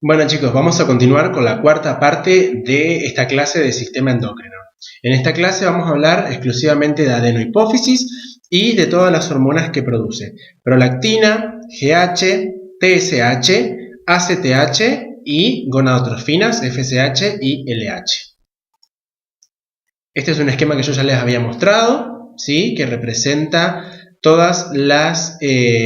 Bueno chicos, vamos a continuar con la cuarta parte de esta clase de sistema endocrino. En esta clase vamos a hablar exclusivamente de adenohipófisis y de todas las hormonas que produce. Prolactina, GH, TSH, ACTH y gonadotrofinas, FSH y LH. Este es un esquema que yo ya les había mostrado, ¿sí? Que representa todas las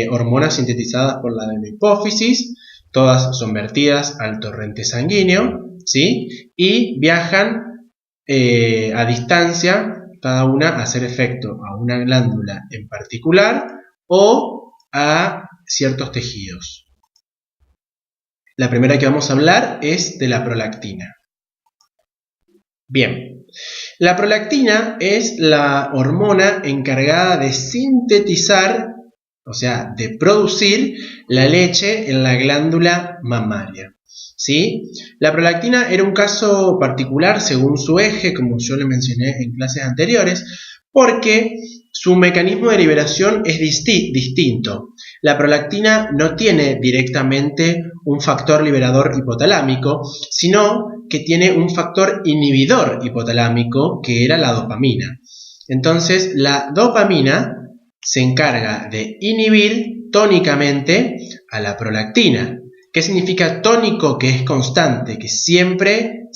hormonas sintetizadas por la adenohipófisis. Todas son vertidas al torrente sanguíneo, ¿sí? Y viajan a distancia, cada una a hacer efecto a una glándula en particular o a ciertos tejidos. La primera que vamos a hablar es de la prolactina. Bien, la prolactina es la hormona encargada de sintetizar, o sea, de producir la leche en la glándula mamaria, ¿sí? La prolactina era un caso particular según su eje, como yo le mencioné en clases anteriores, porque su mecanismo de liberación es distinto. La prolactina no tiene directamente un factor liberador hipotalámico, sino que tiene un factor inhibidor hipotalámico, que era la dopamina. Entonces, la dopamina se encarga de inhibir tónicamente a la prolactina. ¿Qué significa tónico? Que es constante, que siempre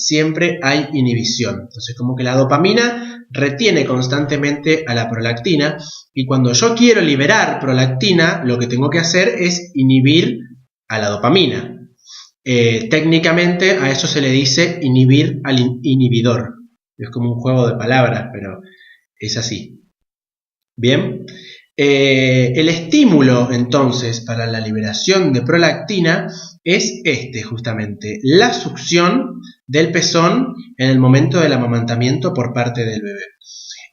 hay inhibición. Entonces, como que la dopamina retiene constantemente a la prolactina, y cuando yo quiero liberar prolactina, lo que tengo que hacer es inhibir a la dopamina. Técnicamente a eso se le dice inhibir al inhibidor. Es como un juego de palabras, pero es así. Bien. El estímulo entonces para la liberación de prolactina es justamente, la succión del pezón en el momento del amamantamiento por parte del bebé.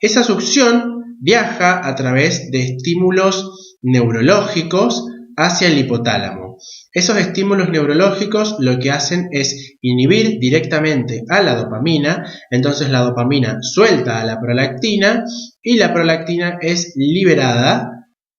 Esa succión viaja a través de estímulos neurológicos hacia el hipotálamo. Esos estímulos neurológicos lo que hacen es inhibir directamente a la dopamina, entonces la dopamina suelta a la prolactina y la prolactina es liberada,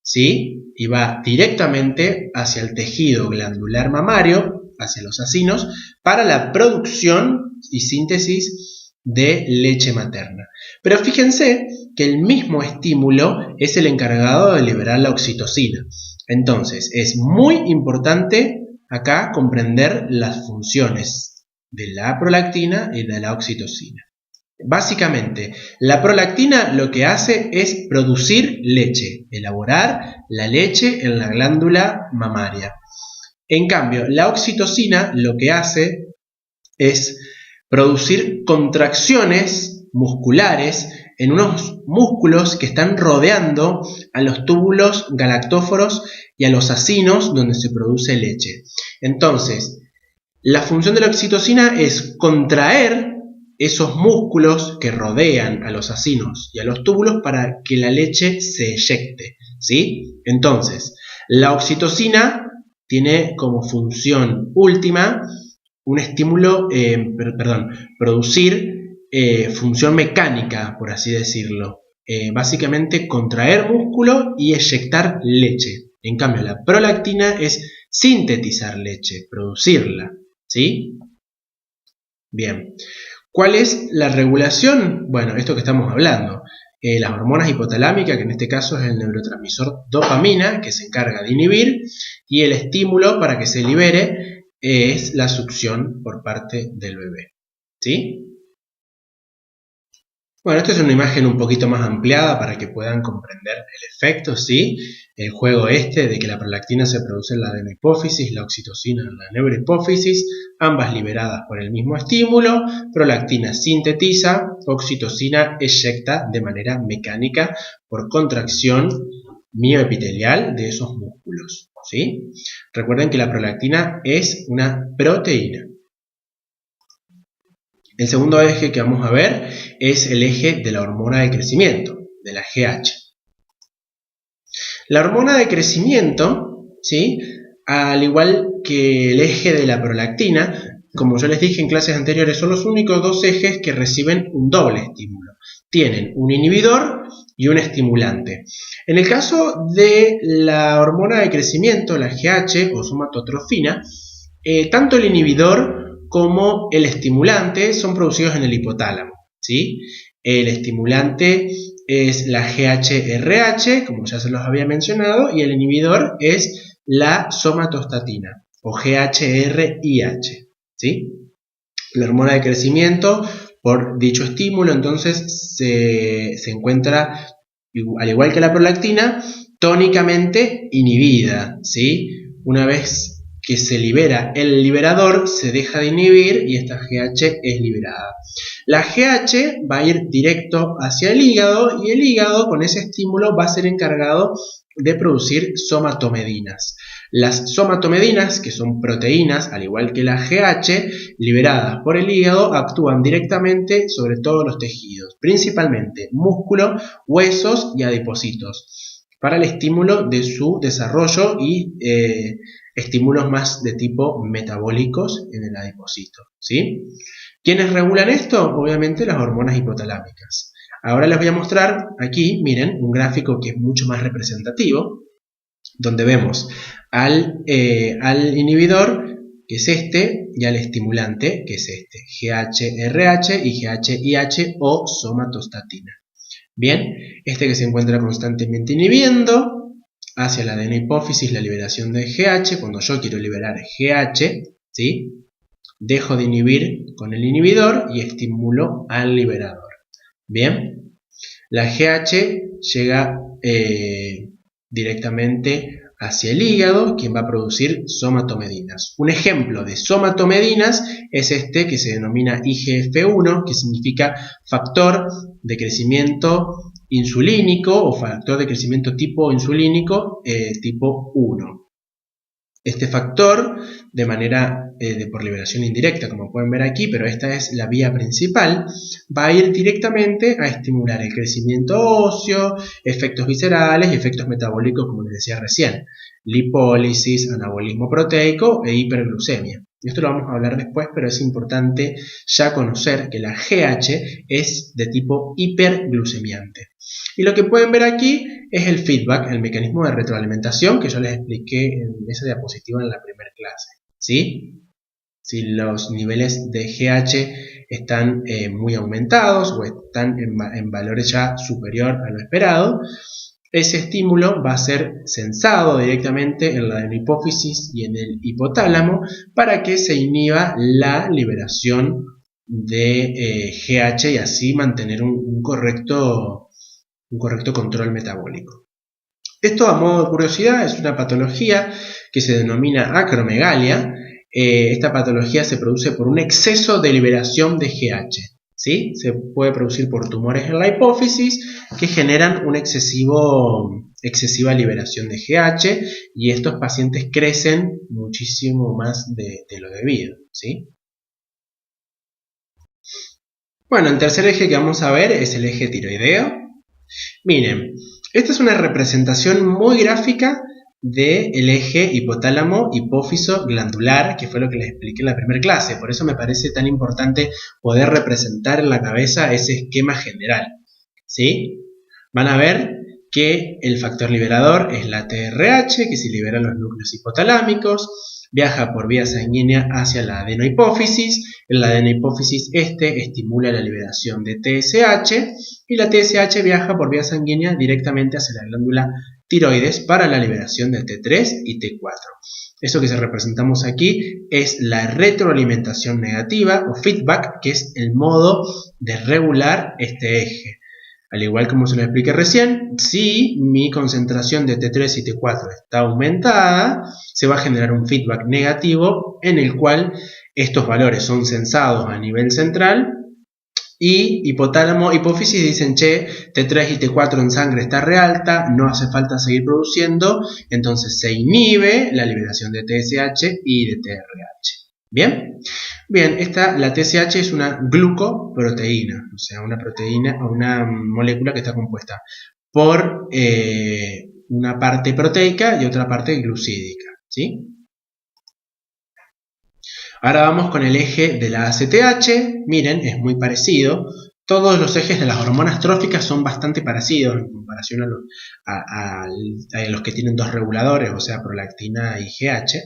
¿sí? Y va directamente hacia el tejido glandular mamario, hacia los acinos, para la producción y síntesis de leche materna. Pero fíjense que el mismo estímulo es el encargado de liberar la oxitocina. Entonces, es muy importante acá comprender las funciones de la prolactina y de la oxitocina. Básicamente, la prolactina lo que hace es producir leche, elaborar la leche en la glándula mamaria. En cambio, la oxitocina lo que hace es producir contracciones musculares en unos músculos que están rodeando a los túbulos galactóforos y a los acinos donde se produce leche. Entonces, la función de la oxitocina es contraer esos músculos que rodean a los acinos y a los túbulos para que la leche se eyecte, ¿sí? Entonces, la oxitocina tiene como función última un estímulo, producir función mecánica, por así decirlo. Básicamente contraer músculo y eyectar leche. En cambio, la prolactina es sintetizar leche, producirla, ¿sí? Bien. ¿Cuál es la regulación? Bueno, esto que estamos hablando. Las hormonas hipotalámicas, que en este caso es el neurotransmisor dopamina, que se encarga de inhibir, y el estímulo para que se libere es la succión por parte del bebé, ¿sí? Bueno, esta es una imagen un poquito más ampliada para que puedan comprender el efecto, ¿sí? El juego de que la prolactina se produce en la adenohipófisis, la oxitocina en la neurohipófisis, ambas liberadas por el mismo estímulo. Prolactina sintetiza, oxitocina eyecta de manera mecánica por contracción mioepitelial de esos músculos, ¿sí? Recuerden que la prolactina es una proteína. El segundo eje que vamos a ver es el eje de la hormona de crecimiento, de la GH. La hormona de crecimiento, ¿sí? Al igual que el eje de la prolactina, como yo les dije en clases anteriores, son los únicos dos ejes que reciben un doble estímulo. Tienen un inhibidor y un estimulante. En el caso de la hormona de crecimiento, la GH o somatotrofina, tanto el inhibidor como el estimulante son producidos en el hipotálamo, ¿sí? El estimulante es la GHRH, como ya se los había mencionado, y el inhibidor es la somatostatina o GHRIH, ¿sí? La hormona de crecimiento, por dicho estímulo, entonces se encuentra, al igual que la prolactina, tónicamente inhibida, ¿sí? Una vez que se libera el liberador, se deja de inhibir y esta GH es liberada. La GH va a ir directo hacia el hígado y el hígado con ese estímulo va a ser encargado de producir somatomedinas. Las somatomedinas, que son proteínas, al igual que la GH, liberadas por el hígado, actúan directamente sobre todos los tejidos, principalmente músculo, huesos y adipocitos, para el estímulo de su desarrollo y estímulos más de tipo metabólicos en el adipocito, ¿sí? ¿Quiénes regulan esto? Obviamente las hormonas hipotalámicas. Ahora les voy a mostrar aquí, miren, un gráfico que es mucho más representativo, donde vemos al inhibidor, que es este, y al estimulante, que es este, GHRH y GHIH o somatostatina. Bien, este que se encuentra constantemente inhibiendo hacia la adenohipófisis la liberación de GH. Cuando yo quiero liberar GH, ¿sí? Dejo de inhibir con el inhibidor y estimulo al liberador. Bien, la GH llega directamente hacia el hígado, quien va a producir somatomedinas. Un ejemplo de somatomedinas es este que se denomina IGF-1, que significa factor de crecimiento insulínico o factor de crecimiento tipo insulínico tipo 1. Este factor, de manera por liberación indirecta, como pueden ver aquí, pero esta es la vía principal, va a ir directamente a estimular el crecimiento óseo, efectos viscerales y efectos metabólicos, como les decía recién, lipólisis, anabolismo proteico e hiperglucemia. Esto lo vamos a hablar después, pero es importante ya conocer que la GH es de tipo hiperglucemiante. Y lo que pueden ver aquí es el feedback, el mecanismo de retroalimentación que yo les expliqué en esa diapositiva en la primera clase, ¿sí? Si los niveles de GH están muy aumentados o están en valores ya superior a lo esperado, ese estímulo va a ser censado directamente en la adenohipófisis y en el hipotálamo para que se inhiba la liberación de GH y así mantener un correcto control metabólico. Esto, a modo de curiosidad, es una patología que se denomina acromegalia. Esta patología se produce por un exceso de liberación de GH, ¿sí? Se puede producir por tumores en la hipófisis que generan una excesiva liberación de GH y estos pacientes crecen muchísimo más de lo debido, ¿sí? Bueno, el tercer eje que vamos a ver es el eje tiroideo. Miren, esta es una representación muy gráfica del eje hipotálamo-hipófiso glandular, que fue lo que les expliqué en la primera clase. Por eso me parece tan importante poder representar en la cabeza ese esquema general, ¿sí? Van a ver que el factor liberador es la TRH, que se libera en los núcleos hipotalámicos, viaja por vía sanguínea hacia la adenohipófisis. En la adenohipófisis estimula la liberación de TSH y la TSH viaja por vía sanguínea directamente hacia la glándula tiroides para la liberación de T3 y T4. Eso que se representamos aquí es la retroalimentación negativa o feedback, que es el modo de regular este eje. Al igual como se lo expliqué recién, si mi concentración de T3 y T4 está aumentada, se va a generar un feedback negativo en el cual estos valores son censados a nivel central y hipotálamo, hipófisis dicen, che, T3 y T4 en sangre está re alta, no hace falta seguir produciendo, entonces se inhibe la liberación de TSH y de TRH. ¿Bien? Bien, la TSH es una glucoproteína, o sea, una proteína o una molécula que está compuesta por una parte proteica y otra parte glucídica, ¿sí? Ahora vamos con el eje de la ACTH. Miren, es muy parecido. Todos los ejes de las hormonas tróficas son bastante parecidos en comparación a los que tienen dos reguladores, o sea, prolactina y GH.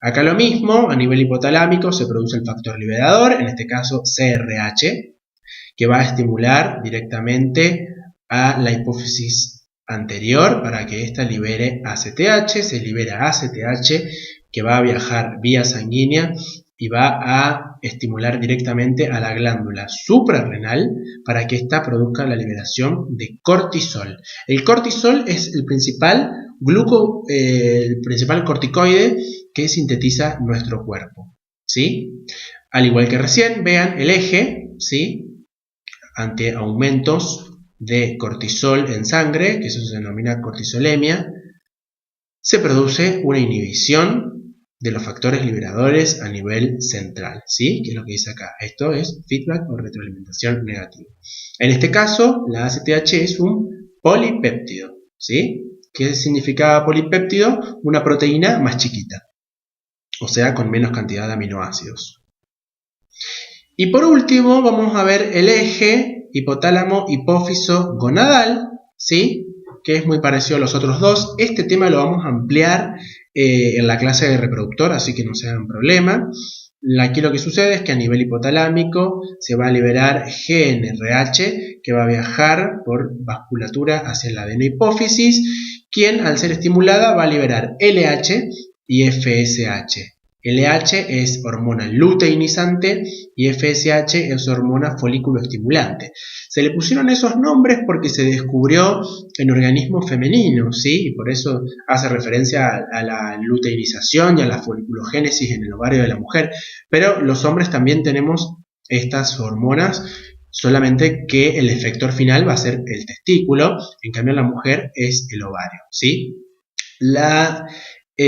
Acá lo mismo, a nivel hipotalámico se produce el factor liberador, en este caso CRH, que va a estimular directamente a la hipófisis anterior para que ésta libere ACTH, se libera ACTH que va a viajar vía sanguínea y va a estimular directamente a la glándula suprarrenal para que ésta produzca la liberación de cortisol. El cortisol es el principal corticoide que sintetiza nuestro cuerpo, ¿sí? Al igual que recién, vean el eje, ¿sí? Ante aumentos de cortisol en sangre, que eso se denomina cortisolemia, se produce una inhibición de los factores liberadores a nivel central, ¿sí? Que es lo que dice acá. Esto es feedback o retroalimentación negativa. En este caso, la ACTH es un polipéptido, ¿sí? ¿Qué significa polipéptido? Una proteína más chiquita, o sea, con menos cantidad de aminoácidos. Y por último, vamos a ver el eje hipotálamo-hipófiso-gonadal, ¿sí? Que es muy parecido a los otros dos. Este tema lo vamos a ampliar en la clase de reproductor, así que no se hagan problema. Aquí lo que sucede es que a nivel hipotalámico se va a liberar GNRH, que va a viajar por vasculatura hacia la adenohipófisis, quien al ser estimulada va a liberar LH y FSH. LH es hormona luteinizante y FSH es hormona folículo estimulante. Se le pusieron esos nombres porque se descubrió en organismos femeninos, ¿sí? Y por eso hace referencia a la luteinización y a la foliculogénesis en el ovario de la mujer. Pero los hombres también tenemos estas hormonas, solamente que el efector final va a ser el testículo, en cambio la mujer es el ovario, ¿sí? La FSH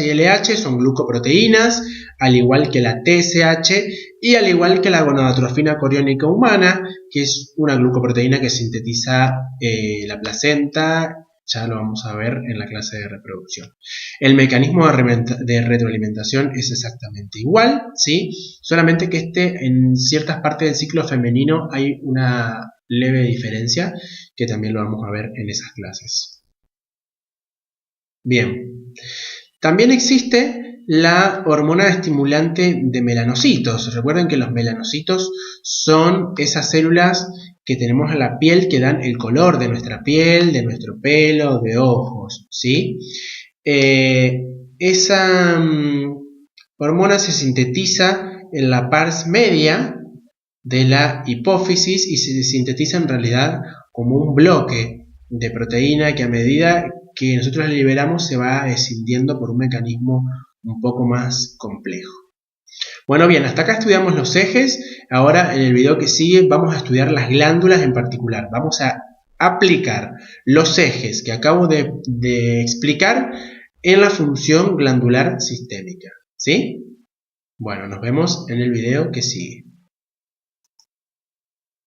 y LH son glucoproteínas, al igual que la TSH y al igual que la gonadotrofina coriónica humana, que es una glucoproteína que sintetiza la placenta. Ya lo vamos a ver en la clase de reproducción. El mecanismo de retroalimentación es exactamente igual, ¿sí? Solamente que en ciertas partes del ciclo femenino hay una leve diferencia que también lo vamos a ver en esas clases. Bien, también existe la hormona estimulante de melanocitos. Recuerden que los melanocitos son esas células que tenemos en la piel que dan el color de nuestra piel, de nuestro pelo, de ojos, ¿sí? Esa hormona se sintetiza en la pars media de la hipófisis y se sintetiza en realidad como un bloque de proteína que a medida que nosotros la liberamos se va escindiendo por un mecanismo un poco más complejo. Bueno, bien, hasta acá estudiamos los ejes. Ahora en el video que sigue vamos a estudiar las glándulas en particular. Vamos a aplicar los ejes que acabo de explicar en la función glandular sistémica, ¿sí? Bueno, nos vemos en el video que sigue.